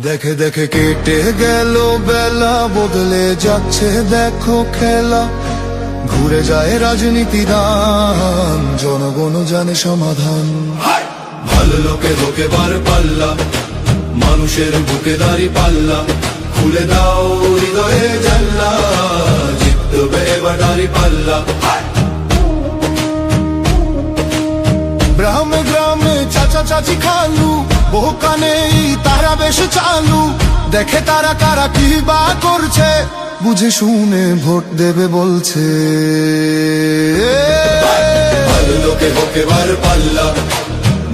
দেখে দেখে কেটে গেল বেলা, বদলে যাচ্ছে দেখো খেলা। ঘুরে যায় রাজনীতি দান, জনগণ জানে সমাধান। ভালো লোকে লোকে বার পাল্লা, মানুষের বুকে দাড়ি পাল্লা। খুলে দাও হৃদয়ে জানলা, জিতবে এবার দাড়ি পাল্লা। গ্রামে গ্রামে চাচা চাচি খালু, বহু কানে তারা বেশ চালু। দেখে তারা কারা কি বা করছে, বুঝে শুনে ভোট দেবে বলছে। ভালো লোকে হোকে বার পাল্লা,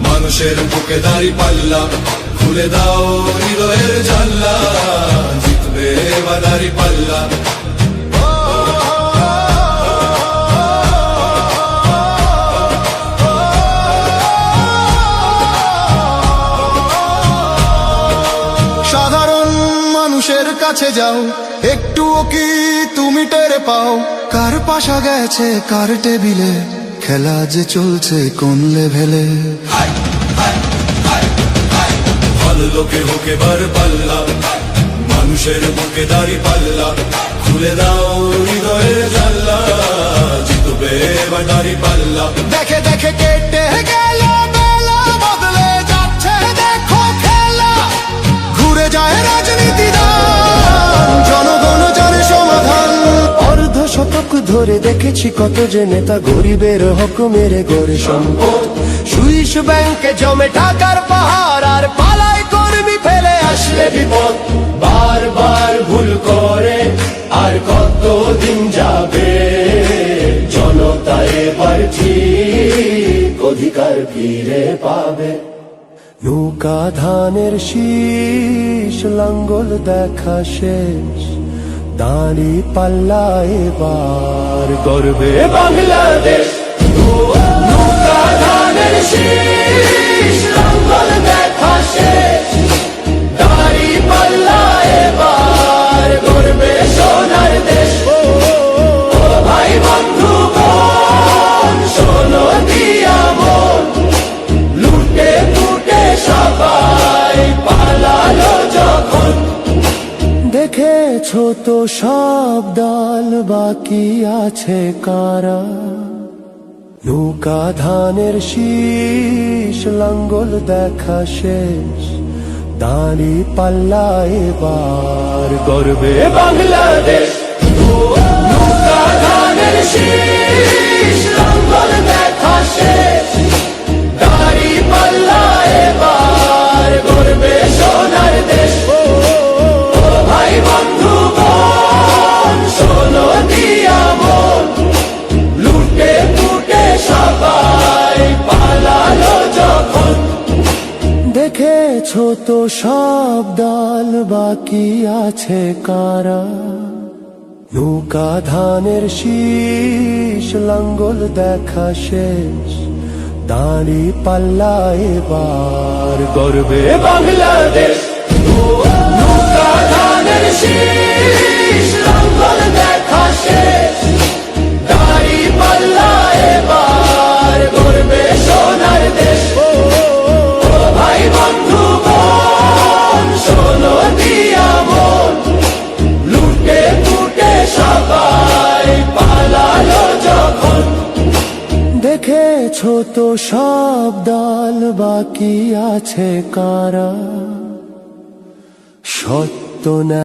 মানুষের বুকে দাড়ি পাল্লা। খুলে দাও হৃদয়ের জানলা, জিতবে এবার দাড়ি পাল্লা। সাধারণ মানুষের কাছে যাও, একটুও কি তুমি টের পাও? কার পাশা গেছে কার টেবিলে, খেলা যে চলছে কোন লেভেলে। ভালো লোকে হোকে বার পাল্লা, মানুষের বুকে দাড়ি পাল্লা। খুলে দাও হৃদয়ের জানলা, জিতবে এবার দাড়ি পাল্লা। দেখে দেখে কেটে গেল বেলা, বদলে যাচ্ছে দেখো খেলা। ঘুরে যায় রাজনীতি দান, জনগণ জানে সমাধান। অর্ধ শতক ধরে দেখেছি কত যে নেতা গরিবের হক মেরে গড়ে সম্পদ। সুইস ব্যাংকে জমে টাকার পাহাড়, আর পালায় কর্মী ফেলে আসলে বিপদ। বারবার ভুল করে আর কতদিন যাবে, জনতা এবার ঠিক অধিকার ফিরে পাবে। নৌকা ধানের শীষ, লাঙ্গল দেখা শেষ, দাঁড়ি পাল্লা এবার গর্বে বাংলাদেশ। নৌকা ধানের শীষ, লাঙ্গল দেখা শেষ, দাঁড়ি পাল্লা এবার গর্বে সোনার দেশ। ও ভাই বন্ধু বোন, শোনো দিয়া মন, লুটে লুটে সবাই পালালো যখন। দেখেছো তো সব দল, বাকি আছে কারা? নৌকা ধানের শীষ, লাঙ্গল দেখা শেষ, দাঁড়ি পাল্লা এবার গর্বে বাংলাদেশ। নৌকা ধানের শীষ, লাঙ্গল দেখা শেষ, দাঁড়ি পাল্লা এবার গর্বে সোনার দেশ। ভাই বন্ধু বোন, শোনো দিয়া মন, লুটে লুটে সবাই পালালো যখন। দেখেছো তো সব দল, বাকি আছে কারা? নৌকা ধানের শীষ, লাঙ্গল দেখা শেষ, দাঁড়ি পাল্লা এবার গর্বে বাংলাদেশ। নৌকা ধানের শীষ, লাঙ্গল দেখা শেষ, দাঁড়ি পাল্লা এবার গর্বে সোনার দেশ। ভাই বন্ধু বোন, শোনো দিয়া মন, লুটে লুটে সবাই পালালো যখন। দেখেছো তো সব দল, বাকি আছে কারা? সত্য না